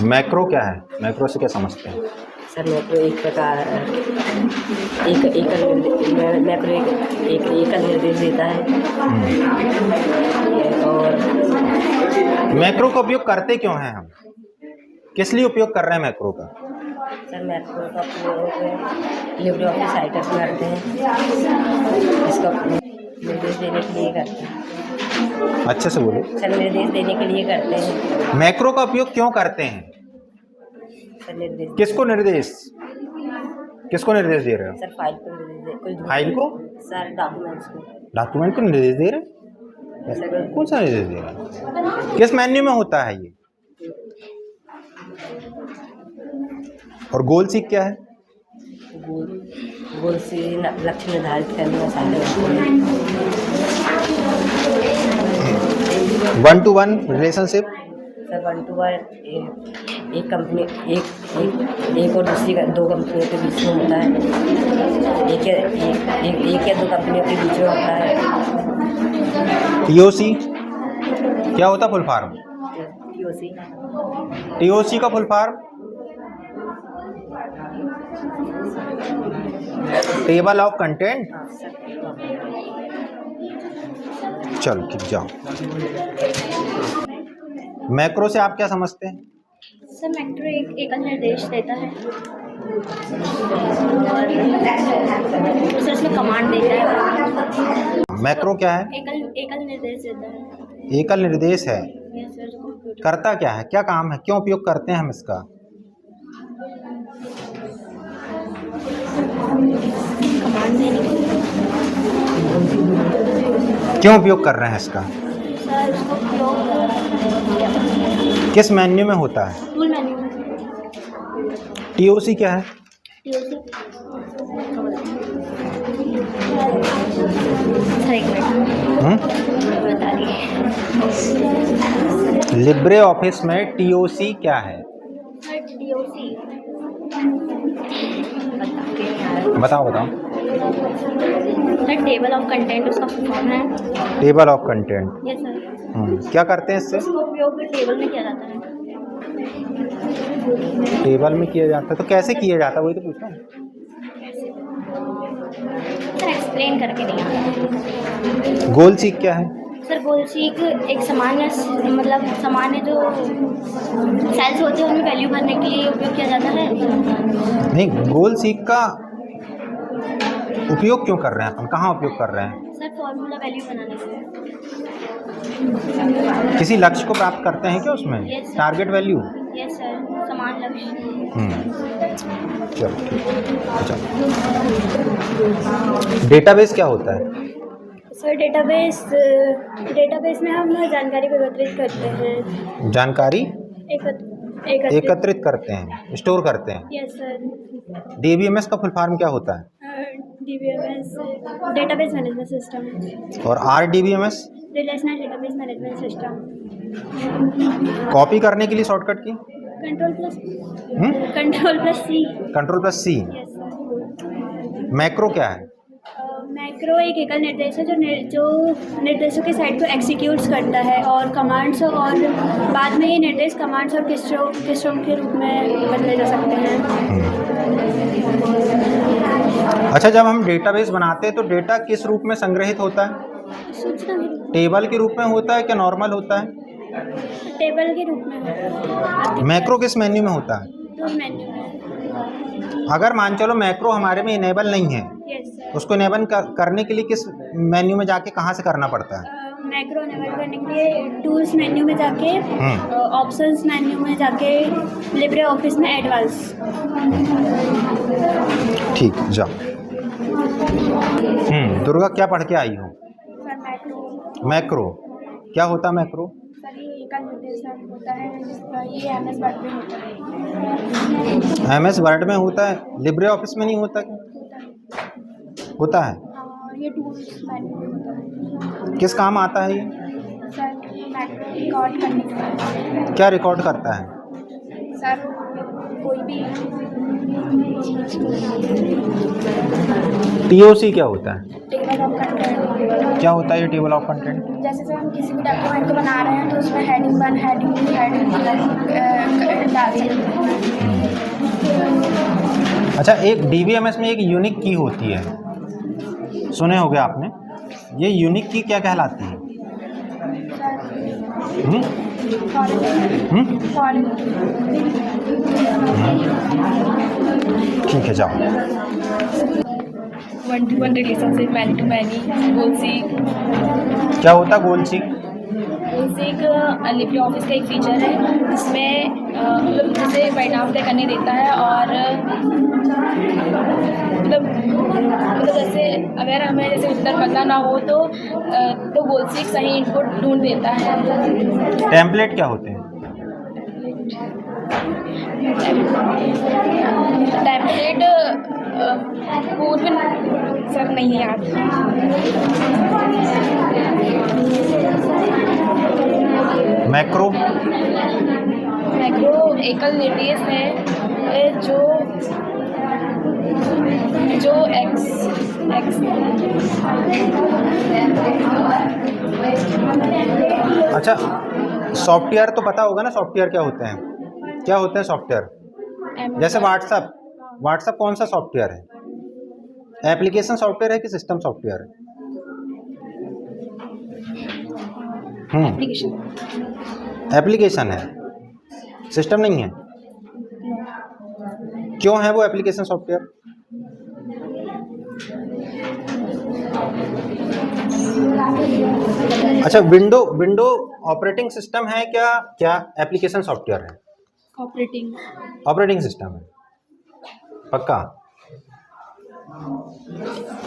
Macro क्या है? Macro से क्या समझते हैं? सर मैक्रो एक प्रकार मैक्रो एक एकल निर्देश देता है। और मैक्रो का उपयोग करते क्यों हैं हम? किस लिए उपयोग कर रहे हैं मैक्रो का? सर मैक्रो का उपयोग लिब्रे ऑफिस राइटर्स में करते हैं। इसका निर्देश देने के लिए करते हैं। अच्छे से बोलो। सर निर्देश देने के लिए करते हैं। मैक्रो का उपयोग क्यों करते हैं? सर निर्देश किसको निर्देश दे रहे हो? सर फाइल को निर्देश फाइल को? सर डॉक्यूमेंट्स को। डॉक्यूमेंट को निर्देश दे रहे हैं? सर कौन सा निर्देश दे रहे हैं? किस मेन्यू में होता है ये? और गोल सीक क्या है? गोल से लक्ष्य निर्धारित करने का साधन। 1-to-1 relationship. सर 1-to-1 एक कंपनी एक और दूसरी दो कंपनियों के बीच में होता है। एक या दो कंपनियों के बीच में होता है। टीओसी क्या होता फुल फॉर्म? टीओसी का full form table of content. चलो ठीक जाओ। मैक्रो से आप क्या समझते हैं? सर मैक्रो एक एकल निर्देश देता है। सर इसमें कमांड देता है। मैक्रो क्या है? एकल निर्देश देता है। एकल निर्देश है। Yes sir. करता क्या है? क्या काम है? क्यों उपयोग करते हैं हम इसका? कमांड देने के लिए। क्यों उपयोग कर रहे हैं इसका? सर उसको उपयोग किस मेन्यू में होता है? टूल मेन्यू में। टीओसी क्या है? टीओसी सर एक मिनट बता रही। लिब्रे ऑफिस में टीओसी क्या है? सर टीओसी बताओ। सर टेबल ऑफ कंटेंट उसका फॉर्म है। Table of content. Yes sir. क्या करते हैं इससे? उसका उपयोग टेबल में किया जाता है। टेबल में किया जाता है तो कैसे किया जाता है वही तो पूछ रहा हूँ। सर एक्सप्लेन करके नहीं। गोल सीक क्या है? सर गोल सीक एक सामान्य जो सेल्स होते हैं उनमें वैल्यू भरने के लिए उपयोग किया जाता है। नहीं, गोल सीक का उपयोग क्यों कर रहे हैं अपन? कहाँ उपयोग कर रहे हैं? सर फॉर्मूला वैल्यू बनाने के लिए। किसी लक्ष्य को प्राप्त करते हैं क्या उसमें? Yes, sir. Target value. Yes sir समान लक्ष्य। चलो ठीक। डेटाबेस क्या होता है? सर डेटाबेस में हम जानकारी को एकत्रित करते हैं। जानकारी एकत्रित एकत्रित करते हैं, स्टोर करते हैं। Yes sir. डीबीएमएस का फुल फॉर्म क्या होता है? DBMS database management system. और RDBMS? Relational database management system. Copy करने के लिए शॉर्टकट की? Control plus C. Yes sir. Macro क्या है? मैक्रो एक एकल निर्देश है जो निर्देशों के सेट को एग्जीक्यूट्स करता है और कमांड्स और बाद में ये निर्देश कमांड्स और किस्ट्रोम के रूप में बदले जा सकते हैं। अच्छा, जब हम डेटाबेस बनाते हैं तो डेटा किस रूप में संग्रहित होता है? सूचना टेबल के रूप में होता है क्या नॉर्मल होता है? टेबल के रूप में। मैक्रो किस मेन्यू में होता है? टूल मेन्यू में। अगर मान चलो मैक्रो हमारे में इनेबल नहीं है, यस सर। उसको इनेबल करने के लिए किस मेन्यू में जाके कहाँ से करना पड़ता है? मैक्रो इनेबल करने के लिए टूल्स मेन्यू में जाके, ऑप्शंस मेन्यू में जाके, लिब्रे ऑफिस में एडवांस। ठीक, जाओ। दुर्गा क्या पढ़ के आई हो? मैक्रो क्या होता है? मैक्रो सर ये एकल निर्देश होता है जिसका ये एमएस वर्ड में होता है। एमएस वर्ड में होता है, लिब्रे ऑफिस में नहीं होता क्या? होता है। और ये टूल्स मेन्यू में होता है। किस काम आता है ये? सर मैक्रो रिकॉर्ड करने के लिए। क्या रिकॉर्ड करता है? सर कोई भी TOC क्या होता है? Table of content. क्या होता है ये टेबल ऑफ कंटेंट? जैसे से हम किसी भी डॉक्यूमेंट को बना रहे हैं तो उसमें हेडिंग 1, हेडिंग 2, हेडिंग डाल सकते हैं। अच्छा, एक DBMS में एक यूनिक की होती है, सुने होगे आपने। ये यूनिक की क्या कहलाती है? ठीक है, जाओ। 1-to-1 relationship, many to many, goal seek. क्या होता है goal seek? Goal seek LibreOffice का एक फीचर है जिसमें मतलब जैसे परिणाम तय करने देता है और मतलब जैसे अगर हमें जैसे उत्तर पता ना हो तो गोल सीक सही इनपुट ढूंढ देता है। टेम्पलेट क्या होते हैं? टेम्पलेट पूर्व सर नहीं याद। मैक्रो? मैक्रो एकल निर्देश है जो एक्स अच्छा, सॉफ्टवेयर तो पता होगा ना, सॉफ्टवेयर क्या होते हैं? क्या होते हैं सॉफ्टवेयर? जैसे व्हाट्सएप कौन सा सॉफ्टवेयर है? एप्लीकेशन सॉफ्टवेयर है कि सिस्टम सॉफ्टवेयर है? एप्लीकेशन है, सिस्टम नहीं है। क्यों है वो एप्लीकेशन सॉफ्टवेयर? अच्छा, विंडो ऑपरेटिंग सिस्टम है क्या एप्लीकेशन सॉफ्टवेयर है? ऑपरेटिंग सिस्टम है, पक्का?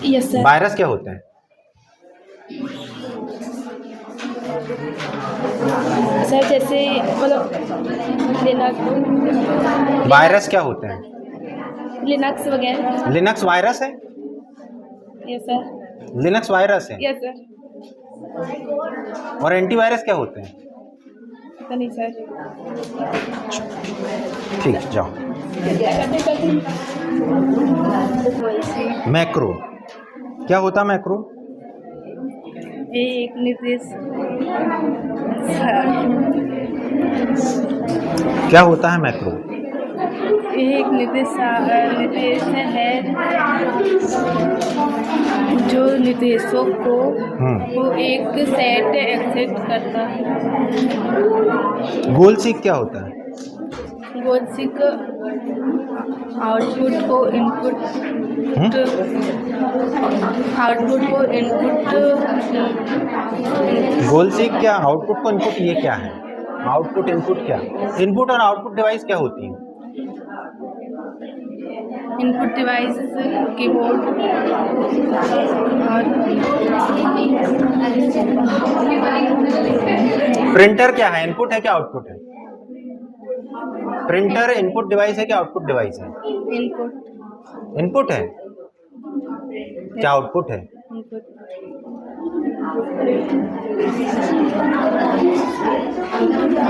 Yes sir. वायरस क्या होते हैं? सर जैसे मतलब वायरस क्या होते हैं? लिनक्स वगैरह। लिनक्स वायरस है? Yes sir. लिनक्स वायरस है। Yes sir. और एंटीवायरस क्या होते हैं? पता नहीं सर। ठीक है, जाओ। मैक्रो क्या होता है? मैक्रो एक निर्देश क्या होता है? मैक्रो एक निर्देश है जो निर्देशों को एक सेट एक्सेप्ट करता है। गोल सीक क्या होता है? गोल सीक आउटपुट को इनपुट गोल सीक क्या आउटपुट को इनपुट? ये क्या है? आउटपुट इनपुट क्या? इनपुट और आउटपुट डिवाइस क्या होती है? इनपुट डिवाइस कीबोर्ड और प्रिंटर क्या है? इनपुट है क्या आउटपुट है? प्रिंटर इनपुट डिवाइस है क्या आउटपुट डिवाइस है? इनपुट है क्या आउटपुट है?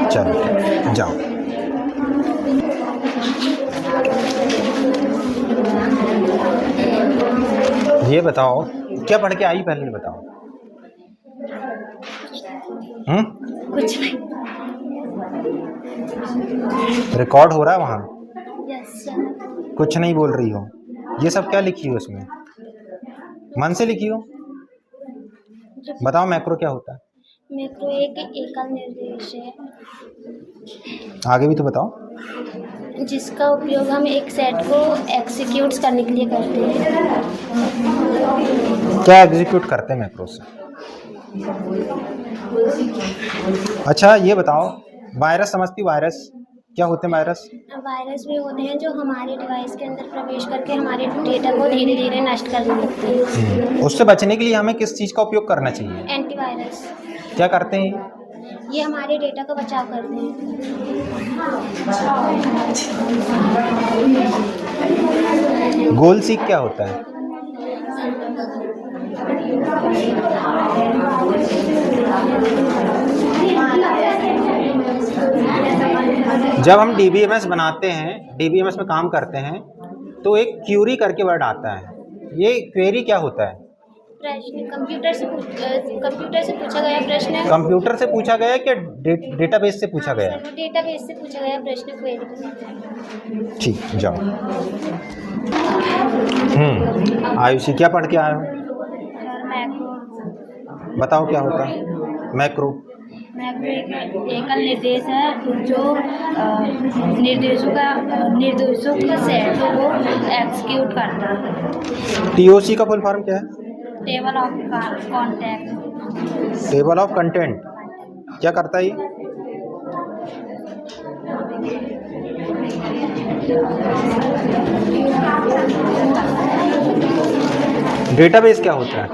चलो जाओ। ये बताओ क्या पढ़ के आई, पहले ये बताओ। कुछ नहीं। रिकॉर्ड हो रहा है वहाँ? Yes sir. कुछ नहीं बोल रही हो। ये सब क्या लिखी हो उसमें? मन से लिखी हो? बताओ मैक्रो क्या होता है? मैक्रो एक एकल निर्देश है आगे भी तो बताओ। जिसका उपयोग हम एक सेट को एग्जीक्यूट करने के लिए करते हैं। क्या एग्जीक्यूट करते हैं मैक्रो से? अच्छा ये बताओ, वायरस समझती? वायरस क्या होते हैं? वायरस भी होते हैं जो हमारे डिवाइस के अंदर प्रवेश करके हमारे डेटा को धीरे धीरे नष्ट करने लगते हैं। उससे बचने के लिए हमें किस चीज़ का उपयोग करना चाहिए? एंटीवायरस। क्या करते हैं ये हमारे डेटा का बचाव करते हैं। गोल सीक क्या होता है? जब हम DBMS बनाते हैं, DBMS में काम करते हैं तो एक क्यूरी करके वर्ड आता है, ये क्वेरी क्या होता है? प्रश्न कंप्यूटर से पूछा गया प्रश्न। कंप्यूटर से पूछा गया कि डेटाबेस से पूछा गया? डेटाबेस से पूछा गया प्रश्न क्वेरी। ठीक, जाओ। आयुषी क्या पढ़ के आए हो? बताओ क्या होता है मैक्रो? मैक्रो एक एकल निर्देश है जो निर्देशों का सेट को एग्जीक्यूट करता है। टीओसी का फुल फॉर्म क्या है? Table of contact. Table of content क्या करता है ये? डेटाबेस क्या होता है?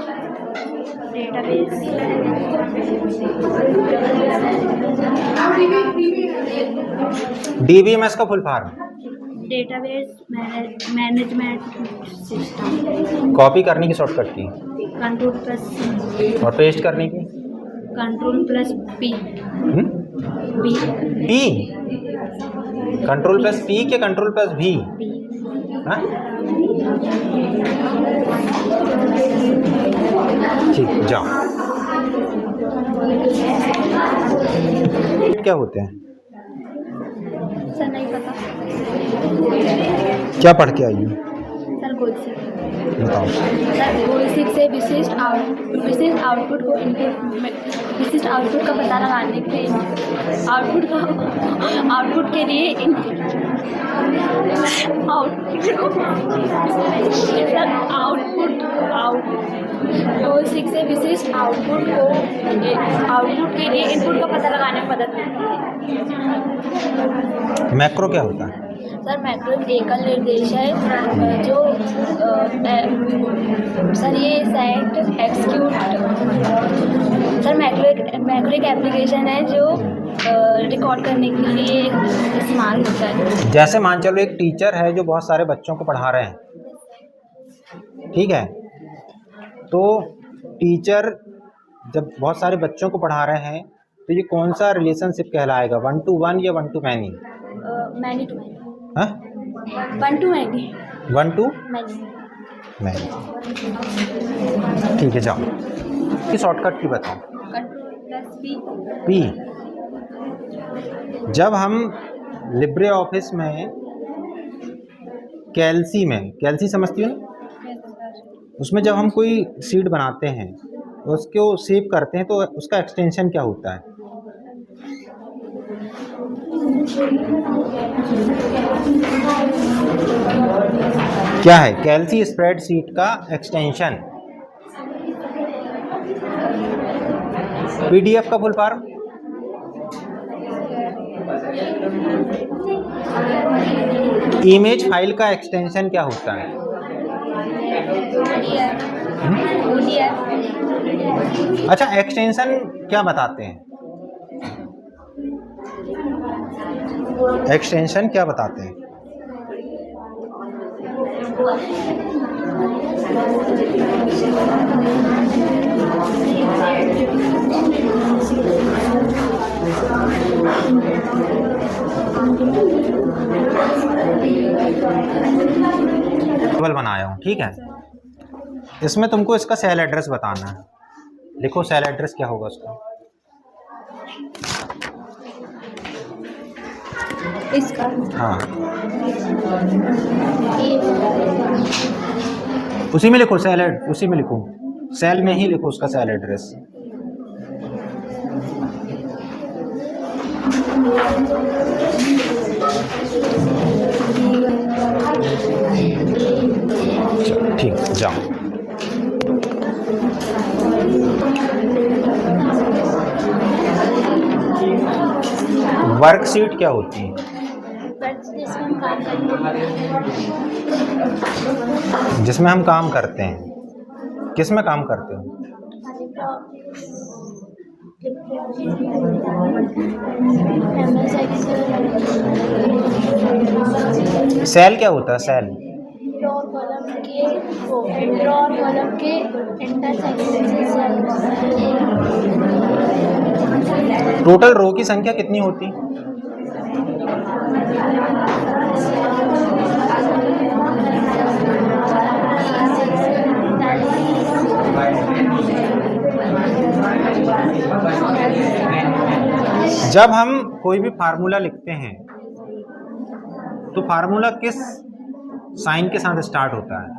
डीबीएमएस का full form? Database management system. Copy करने की शॉर्टकट की? Control plus. और पेस्ट करने की? Control plus P. P? Control plus P के कंट्रोल प्लस भी? हाँ? ठीक, जाओ। क्या होते हैं? सर नहीं पता। क्या पढ़ के आई हो? सर गोल्सिक। बताओ। सर गोल्सिक से विशिष्ट आउटपुट को विशिष्ट आउटपुट का पता लगाने के लिए आउटपुट के लिए गोल्सिक से विशिष्ट आउटपुट के लिए इनपुट का पता लगाने में मदद मिलती है। मैक्रो क्या होता है? सर मैक्रो एक एकल निर्देश है जो सर ये सेट एक्सिक्यूट। सर मैक्रो एक एप्लीकेशन है जो रिकॉर्ड करने के लिए इस्तेमाल होता है। जैसे मान चलो एक टीचर है जो बहुत सारे बच्चों को पढ़ा रहे हैं, ठीक है, तो टीचर जब बहुत सारे बच्चों को पढ़ा रहे हैं तो ये कौन सा रिलेशनशिप कहलाएगा? 1 to 1 या 1 to many? Many to many. हाँ? 1 to many। 1 to many. many। ठीक है, जाओ की शॉर्टकट की बताओ। Control plus P. पी। जब हम लिब्रे ऑफिस में कैल्सी समझती हो ना, उसमें जब हम कोई सीट बनाते हैं उसको सेव करते हैं तो उसका एक्सटेंशन क्या होता है? क्या है कैल्सी स्प्रेडशीट का एक्सटेंशन? पीडीएफ का फुल फॉर्म? इमेज फाइल का एक्सटेंशन क्या होता है? अच्छा, एक्सटेंशन क्या बताते हैं? एक्सटेंशन क्या बताते हैं? टेबल बनाया हूँ, ठीक है, इसमें तुमको इसका सेल एड्रेस बताना है। लिखो सेल एड्रेस क्या होगा उसका। इसका? हाँ, उसी में लिखो उसी में लिखो, सेल में ही लिखो उसका सेल एड्रेस। ठीक, जाओ। वर्कशीट क्या होती है? जिसमें हम काम करते हैं। किस में काम करते हो? सेल क्या होता है? सेल कॉलम के इंटरसेक्शन से सेल बनता है। टोटल रो की संख्या कितनी होती? जब हम कोई भी फार्मूला लिखते हैं तो फार्मूला किस साइन के साथ स्टार्ट होता है?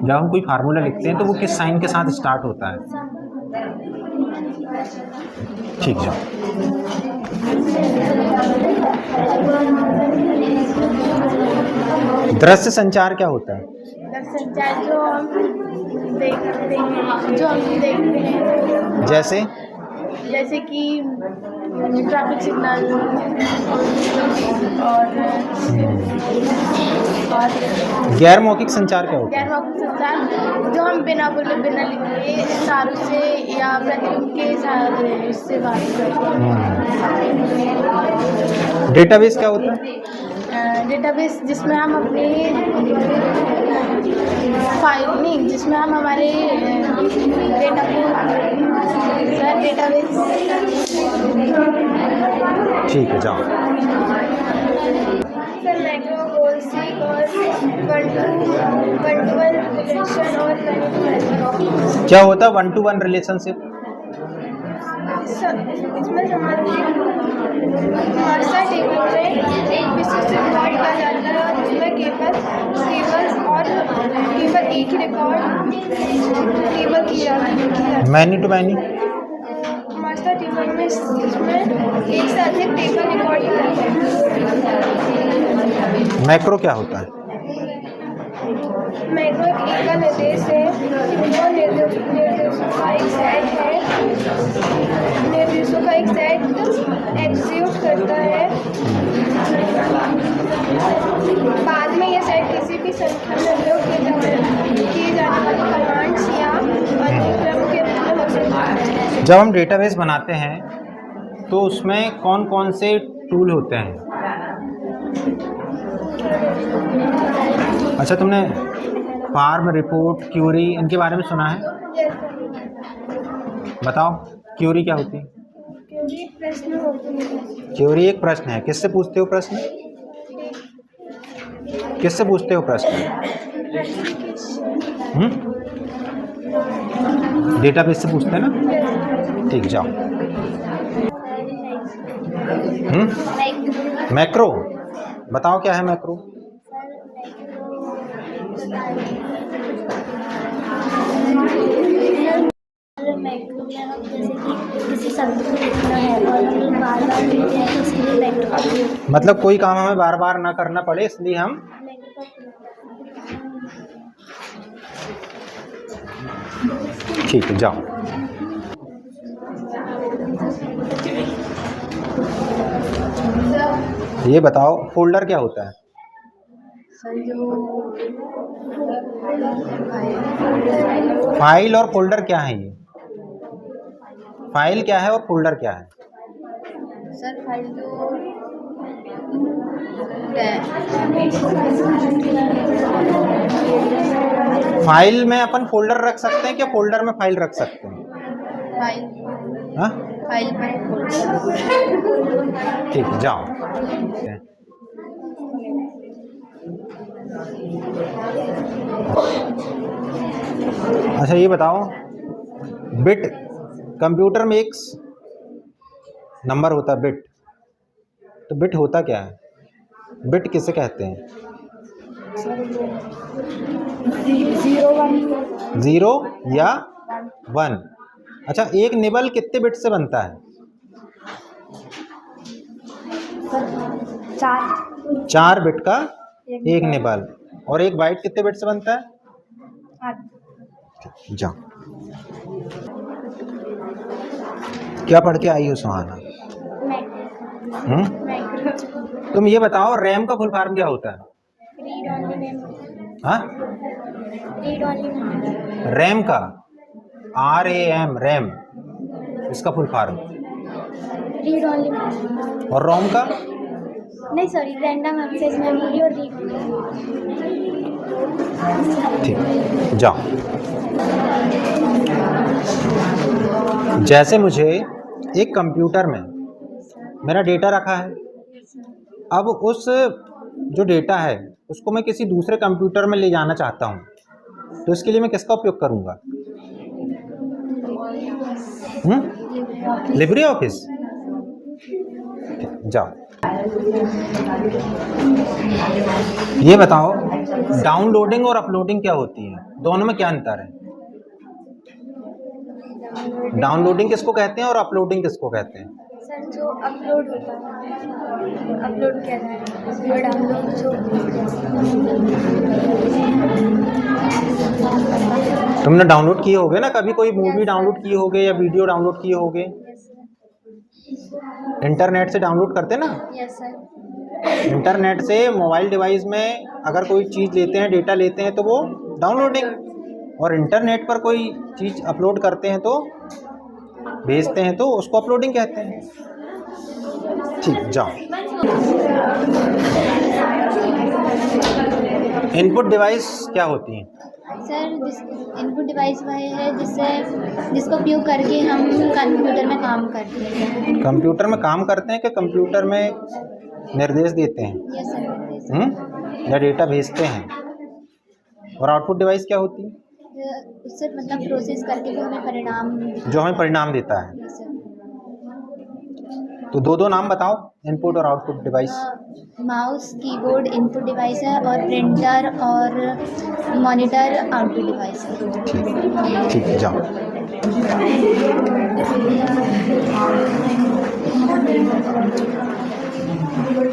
जब हम कोई फार्मूला लिखते हैं तो वो किस साइन के साथ स्टार्ट होता है? ठीक है। दृश्य संचार क्या होता है? संचार जो हम देखते हैं जैसे कि ट्रैफिक सिग्नल और गैर मौखिक संचार क्या होता है? गैर मौखिक संचार जो हम बिना बोले बिना लिखे इशारों से या प्रतिबिंब के सहारे उससे बात करते हैं। डेटाबेस क्या होता है? डेटाबेस जिसमें हम अपने फाइल नहीं जिसमें हम हमारे डेटा को सर डेटाबेस। ठीक है, जाओ। सर मैक्रो गोल सीक और वन टू वन रिलेशन और क्या होता है 1-to-1 रिलेशनशिप? इसमें हमारे टेबल में एक विशिष्ट रिकॉर्ड किया जाता है और उसमें केवल एक ही रिकॉर्ड टेबल की जाती है। Many to many? Master table में इसमें एक से अधिक टेबल रिकॉर्ड किया जाता है। मैक्रो क्या होता है? मैक्रो एक एकल निर्देश है जो निर्देशों का एक सेट है। निर्देशों का एक सेट एग्जीक्यूट करता है। बाद में यह सेट किसी भी संख्या में उपयोग किए जाने वाले कमांड्स या अनुक्रम के रूप में हो सकता है। जब हम डेटाबेस बनाते हैं तो उसमें कौन कौन से टूल होते हैं? अच्छा, तुमने फार्म, रिपोर्ट, क्यूरी इनके बारे में सुना है? बताओ, क्यूरी क्या होती है? प्रश्न होते हैं। क्यूरी एक प्रश्न है। किससे पूछते हो प्रश्न? किससे पूछते हो प्रश्न? डेटाबेस से पूछते हैं ना? ठीक, जाओ। मैक्रो बताओ, क्या है मैक्रो? मैक्रो में हम जैसे कि किसी शब्द को लिखना है और हम बार-बार लिखते हैं तो उसके लिए मैक्रो का उपयोग। मतलब कोई काम हमें बार बार ना करना पड़े इसलिए हम ठीक है, जाओ। ये बताओ, फोल्डर क्या होता है? फाइल और फोल्डर क्या है? ये फाइल क्या है और फोल्डर क्या है? सर फाइल फाइल में अपन फोल्डर रख सकते हैं क्या? फोल्डर में फाइल रख सकते हैं? फाइल हाँ, फाइल पर ठीक है, जाओ। अच्छा, ये बताओ, बिट कंप्यूटर में एक नंबर होता है बिट, तो बिट होता क्या है? बिट किसे कहते हैं? 0 या 1। अच्छा, एक निबल कितने बिट से बनता है? 4 बिट का एक निबल। और एक बाइट कितने बिट से बनता है? 8। जाओ। क्या पढ़ के आई हो सुहाना? तुम ये बताओ, रैम का फुल फॉर्म क्या होता है? Read only memory. हाँ, रीड ओनली मेमोरी। रैम का RAM, रैम, इसका full form. Read only memory. और रोम का? नहीं सॉरी, रैंडम एक्सेस मेमोरी और रीड। ठीक, जाओ। जैसे मुझे एक कंप्यूटर में मेरा डेटा रखा है, अब उस जो डेटा है उसको मैं किसी दूसरे कंप्यूटर में ले जाना चाहता हूँ, तो इसके लिए मैं किसका उपयोग करूँगा? लिब्रे ऑफिस, जाओ। ये बताओ डाउनलोडिंग और अपलोडिंग क्या होती है, दोनों में क्या अंतर है? डाउनलोडिंग किसको कहते हैं और अपलोडिंग किसको कहते हैं? सर जो अपलोड होता है, अपलोड किया जाए, वो डाउनलोड जो तुमने डाउनलोड किए होगे ना कभी, कोई मूवी डाउनलोड किए होगे या वीडियो डाउनलोड किए होगे, इंटरनेट से डाउनलोड करते ना। Yes sir. इंटरनेट से मोबाइल डिवाइस में अगर कोई चीज़ लेते हैं, डेटा लेते हैं तो वो डाउनलोडिंग, और इंटरनेट पर कोई चीज़ अपलोड करते हैं तो भेजते हैं तो उसको अपलोडिंग कहते हैं। ठीक, जाओ। इनपुट डिवाइस क्या होती हैं? सर इनपुट डिवाइस वह है जिसको उपयोग करके हम कंप्यूटर में काम करते हैं। कंप्यूटर में काम करते हैं कि कंप्यूटर में निर्देश देते हैं? Yes sir. या डेटा भेजते हैं? और आउटपुट डिवाइस क्या होती है? उससे मतलब प्रोसेस करके वो हमें परिणाम, जो हमें परिणाम देता है। Yes sir. तो दो नाम बताओ इनपुट और output device. Mouse keyboard input device है और प्रिंटर और मॉनिटर आउटपुट डिवाइस है। ठीक है, जाओ।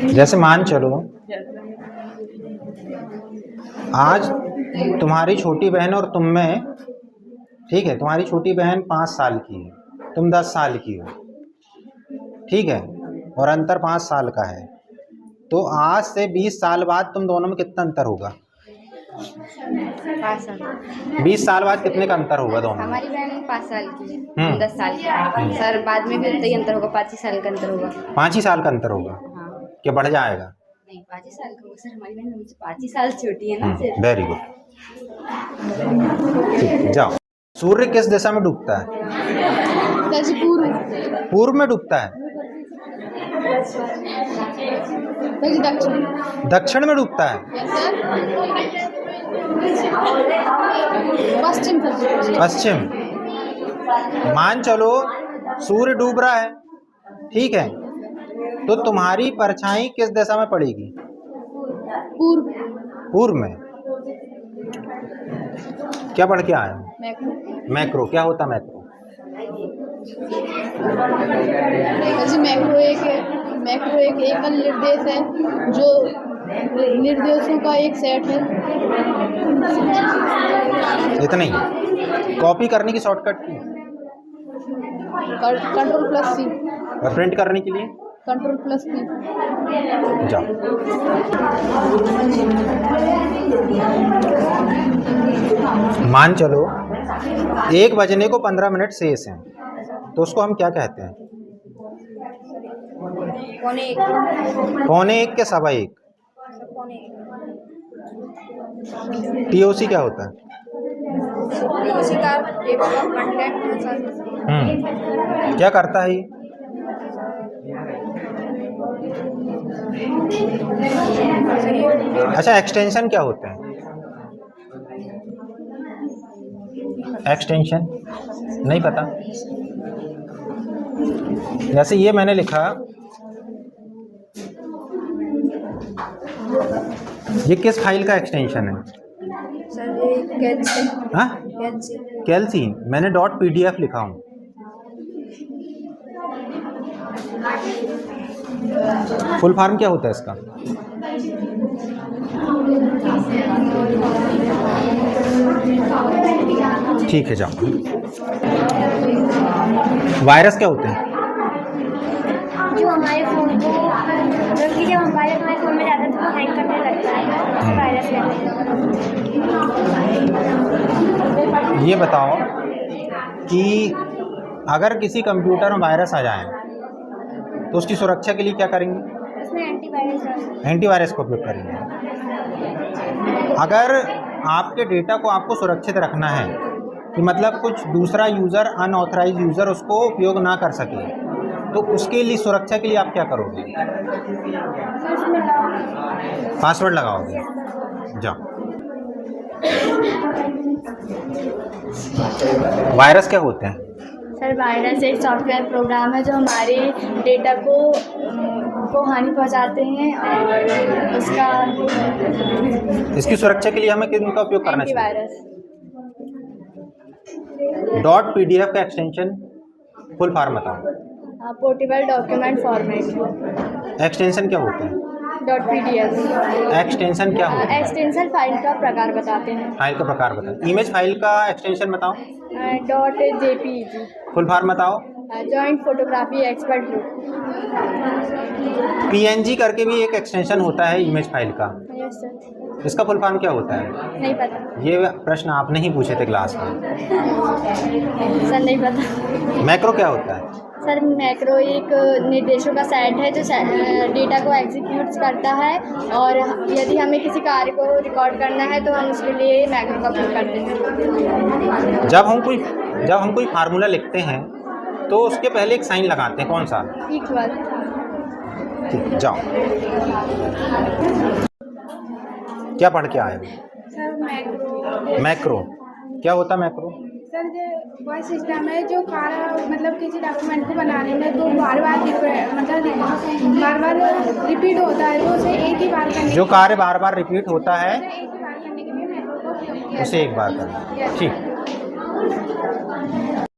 जैसे मान चलो आज तुम्हारी छोटी बहन और तुम में, ठीक है, तुम्हारी छोटी बहन 5 साल की है, तुम 10 साल की हो, ठीक है, और अंतर 5 साल का है, तो आज से 20 साल बाद तुम दोनों में कितना अंतर होगा? 5 साल। 20 साल बाद कितने का अंतर होगा दोनों में? हमारी बहन 5 साल की है, हम 10 साल की है। सर बाद में भी उतना ही अंतर होगा, 5 ही साल का अंतर होगा। 5 ही साल का अंतर होगा? हाँ। क्या बढ़ जाएगा? नहीं, 5 ही साल का होगा सर, हमारी बहन हमसे 5 ही साल छोटी है ना। Very good. ठीक, जाओ। सूर्य किस दिशा में डूबता है? पूर्व में डूबता है? दक्षिण में डूबता है? पश्चिम। मान चलो सूर्य डूब रहा है, ठीक है, तो तुम्हारी परछाई किस दिशा में पड़ेगी? पूर्व में। क्या पढ़ के आए? मैक्रो। क्या होता है मैक्रो? मैक्रो एक एकल निर्देश है जो निर्देशों का एक सेट है। इतना ही। कॉपी करने की शॉर्टकट की? Ctrl+C। और प्रिंट करने के लिए? Ctrl+P। जाओ। मान चलो 1 बजने को 15 मिनट शेष हैं, तो उसको हम क्या कहते हैं? 1:15 के 1:15। TOC क्या होता है? क्या करता है ये? अच्छा, एक्सटेंशन क्या होते हैं? एक्सटेंशन नहीं पता? जैसे ये मैंने लिखा, ये किस फाइल का एक्सटेंशन है? हाँ, कैल्सी। मैंने .pdf लिखा हूँ। फुल फॉर्म क्या होता है इसका? ठीक है, जाओ। वायरस क्या होते हैं? जो हमारे फ़ोन को, जबकि जब वायरस हमारे फ़ोन में जाता है तो वो हैक करने लगता है, वायरस कहते हैं। ये बताओ कि अगर किसी कंप्यूटर में वायरस आ जाए तो उसकी सुरक्षा के लिए क्या करेंगे? उसमें एंटीवायरस का उपयोग करेंगे। अगर आपके डेटा को आपको सुरक्षित रखना है कि मतलब कुछ दूसरा यूज़र, अनऑथराइज यूज़र उसको उपयोग ना कर सके, तो उसके लिए सुरक्षा के लिए आप क्या करोगे? पासवर्ड लगाओगे। जाओ। वायरस क्या होते हैं? सर वायरस एक सॉफ्टवेयर प्रोग्राम है जो हमारे डेटा को हानि पहुंचाते हैं और उसका इसकी सुरक्षा के लिए हमें किनका उपयोग करना चाहिए? एंटीवायरस। .pdf का एक्सटेंशन फुल फॉर्म बताओ। Portable document format. एक्सटेंशन क्या होता है? .pdf। एक्सटेंशन क्या होता है? एक्सटेंशन फाइल का प्रकार बताते हैं। फाइल का प्रकार बताओ। इमेज फाइल का एक्सटेंशन बताओ। .jpeg। फुल फॉर्म बताओ। Joint photography expert group. PNG करके भी एक एक्सटेंशन होता है इमेज फाइल का, यस सर। इसका फुल फॉर्म क्या होता है? नहीं पता ये प्रश्न आपने ही पूछे थे क्लास में। सर, नहीं पता। मैक्रो क्या होता है? सर मैक्रो एक निर्देशों का सेट है जो डेटा को एग्जीक्यूट करता है और यदि हमें किसी कार्य को रिकॉर्ड करना है तो हम उसके लिए मैक्रो का उपयोग करते हैं। जब हम कोई फार्मूला लिखते हैं तो उसके पहले एक साइन लगाते हैं, कौन सा? इक्वल। ठीक, जाओ। क्या पढ़ के आए? Sir macro. मैक्रो क्या होता है? मैक्रो सर जो वह सिस्टम है जो कार्य मतलब किसी डॉक्यूमेंट को बनाने में तो बार बार रिपीट होता है तो उसे एक ही बार करने जो कार्य बार बार रिपीट होता है एक ही बार करने के लिए मैक्रो का उपयोग किया उसे एक बार करना। Yes. ठीक।